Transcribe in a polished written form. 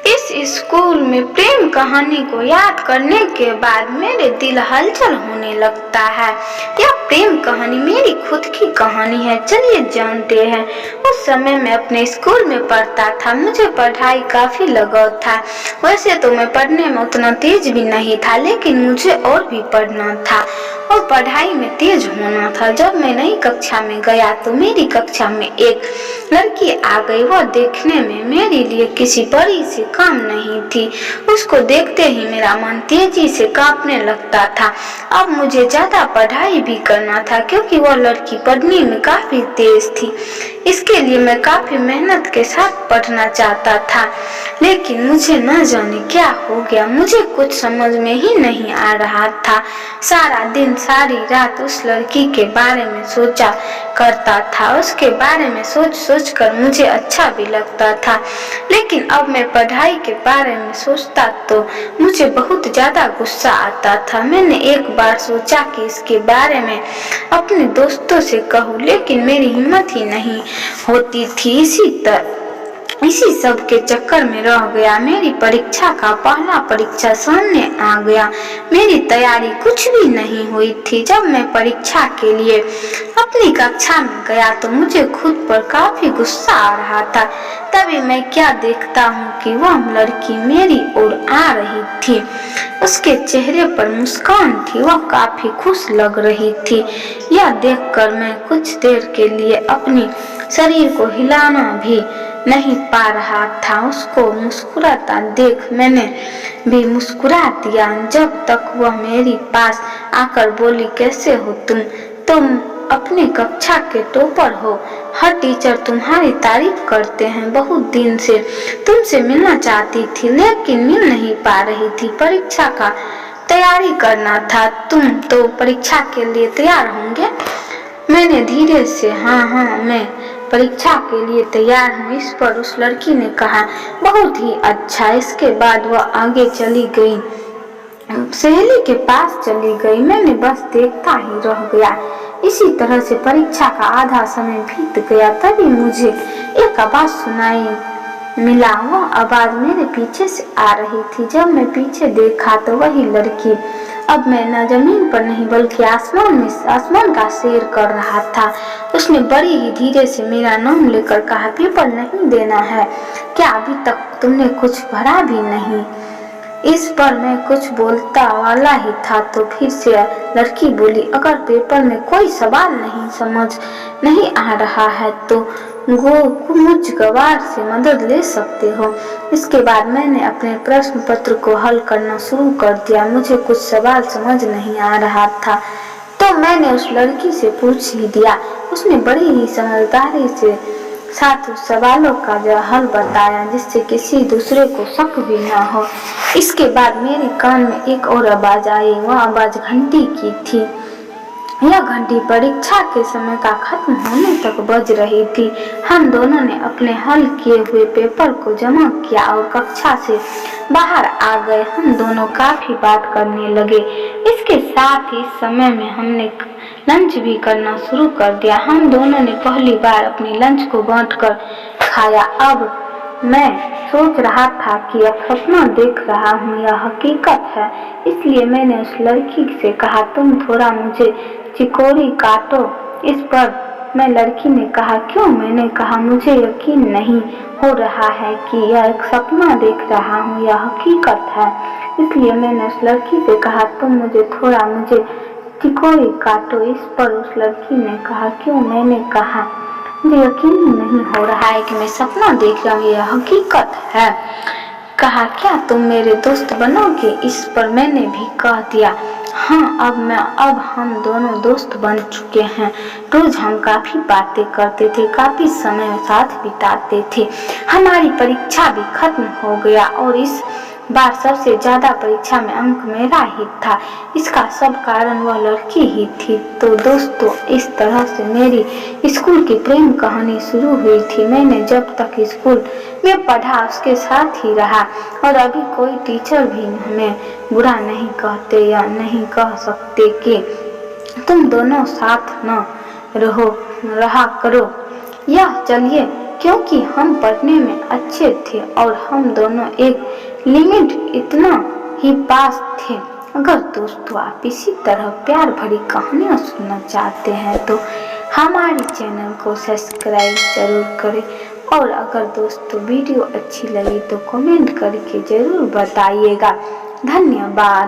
इस स्कूल में प्रेम कहानी को याद करने के बाद मेरे दिल हलचल होने लगता है। यह प्रेम कहानी मेरी खुद की कहानी है। चलिए जानते हैं। उस समय मैं अपने स्कूल में पढ़ता था। मुझे पढ़ाई काफी लगाव था। वैसे तो मैं पढ़ने में उतना तेज भी नहीं था, लेकिन मुझे और भी पढ़ना था और पढ़ाई में तेज होना था। जब मैं नई कक्षा में गया तो मेरी कक्षा में एक लड़की आ गई। वह देखने में मेरे लिए किसी परी से कम नहीं थी। उसको देखते ही मेरा मन तेजी से कांपने लगता था। अब मुझे ज्यादा पढ़ाई भी करना था, क्योंकि वह लड़की पढ़ने में काफी तेज थी। इसके लिए मैं काफी मेहनत के साथ पढ़ना चाहता था, लेकिन मुझे न जाने क्या हो गया। मुझे कुछ समझ में ही नहीं आ रहा था। सारा दिन सारी रात उस लड़की के बारे में सोचा करता था। उसके बारे में सोच सोच कर मुझे अच्छा भी लगता था, लेकिन अब मैं पढ़ाई के बारे में सोचता तो मुझे बहुत ज्यादा गुस्सा आता था। मैंने एक बार सोचा कि इसके बारे में अपने दोस्तों से कहूँ, लेकिन मेरी हिम्मत ही नहीं होती थी। इसी सब के चक्कर में रह गया। मेरी परीक्षा का पहला परीक्षा सामने आ गया। मेरी तैयारी कुछ भी नहीं हुई थी। जब मैं परीक्षा के लिए अपनी कक्षा में गया तो मुझे खुद पर काफी गुस्सा आ रहा था। तभी मैं क्या देखता हूँ कि वह लड़की मेरी ओर आ रही थी। उसके चेहरे पर मुस्कान थी। वह काफी खुश लग रही थी। यह देखकर मैं कुछ देर के लिए अपनी शरीर को हिलाना भी नहीं पा रहा था। उसको मुस्कुराता देख मैंने भी मुस्कुरा दिया। जब तक वह मेरे पास आकर बोली, कैसे हो तुम अपनी कक्षा के टॉपर हो। हर टीचर तुम्हारी तारीफ करते हैं। बहुत दिन से तुमसे मिलना चाहती थी, लेकिन मिल नहीं पा रही थी। परीक्षा का तैयारी करना था। तुम तो परीक्षा के लिए तैयार होंगे। मैंने धीरे से हाँ मैं परीक्षा के लिए तैयार हूँ। इस पर उस लड़की ने कहा, बहुत ही अच्छा। इसके बाद वह आगे चली गई, सहेली के पास चली गई। मैंने बस देखता ही रह गया। इसी तरह से परीक्षा का आधा समय बीत गया। तभी मुझे एक आवाज सुनाई मिला। वह आवाज मेरे पीछे से आ रही थी। जब मैं पीछे देखा तो वही लड़की अब मैं न जमीन पर नहीं बल्कि आसमान का सैर कर रहा था। उसने बड़ी ही धीरे से मेरा नाम लेकर कहा, पेपर नहीं देना है क्या? अभी तक तुमने कुछ भरा भी नहीं। इस पर मैं कुछ बोलता वाला ही था तो फिर से लड़की बोली, अगर पेपर में कोई सवाल नहीं समझ नहीं आ रहा है तो मुझ गवार से मदद ले सकते हो। इसके बाद मैंने अपने प्रश्न पत्र को हल करना शुरू कर दिया। मुझे कुछ सवाल समझ नहीं आ रहा था तो मैंने उस लड़की से पूछ ही दिया। उसने बड़ी ही समझदारी से साथ उस सवालों का जो हल बताया, जिससे किसी दूसरे को शक भी ना हो। इसके बाद मेरे कान में एक और आवाज आई। वह आवाज घंटी की थी। यह घंटी परीक्षा के समय का खत्म होने तक बज रही थी। हम दोनों ने अपने हल किए हुए पेपर को जमा किया और कक्षा से बाहर आ गए। हम दोनों काफी बात करने लगे। इसके साथ ही समय में हमने लंच भी करना शुरू कर दिया। हम दोनों ने पहली बार अपनी लंच को बांटकर खाया। अब मैं सोच रहा था कि अब सपना देख रहा हूँ या हकीकत है। इसलिए मैंने उस लड़की से कहा, तुम थोड़ा मुझे चिकोरी काटो। इस पर मैं लड़की ने कहा, क्यों? मैंने कहा, मुझे यकीन नहीं हो रहा है कि यह एक सपना देख रहा हूँ या हकीकत है। इसलिए मैंने उस लड़की से कहा, तुम मुझे चिकोरी काटो। इस पर उस लड़की ने कहा, क्यों? मैंने कहा, मुझे यकीन ही नहीं हो रहा है कि मैं सपना देख रहा हूँ, यह हकीकत है। कहा, क्या तुम मेरे दोस्त बनोगे? इस पर मैंने भी कह दिया, हाँ, अब हम दोनों दोस्त बन चुके हैं। रोज हम काफी बातें करते थे, काफी समय साथ बिताते थे। हमारी परीक्षा भी खत्म हो गया और इस बार सबसे ज्यादा परीक्षा में अंक मेरा ही था। इसका सब कारण वह लड़की ही थी। तो दोस्तों, इस तरह से मेरी स्कूल की प्रेम कहानी शुरू हुई थी। मैंने जब तक स्कूल में पढ़ा उसके साथ ही रहा और अभी कोई टीचर भी हमें बुरा नहीं कहते या नहीं कह सकते कि तुम दोनों साथ न रहा करो। यह चलिए क्योंकि हम पढ़ने में अच्छे थे और हम दोनों एक लिमिट इतना ही पास थे। अगर दोस्तों आप इसी तरह प्यार भरी कहानियाँ सुनना चाहते हैं तो हमारे चैनल को सब्सक्राइब जरूर करें, और अगर दोस्तों वीडियो अच्छी लगी तो कमेंट करके ज़रूर बताइएगा। धन्यवाद।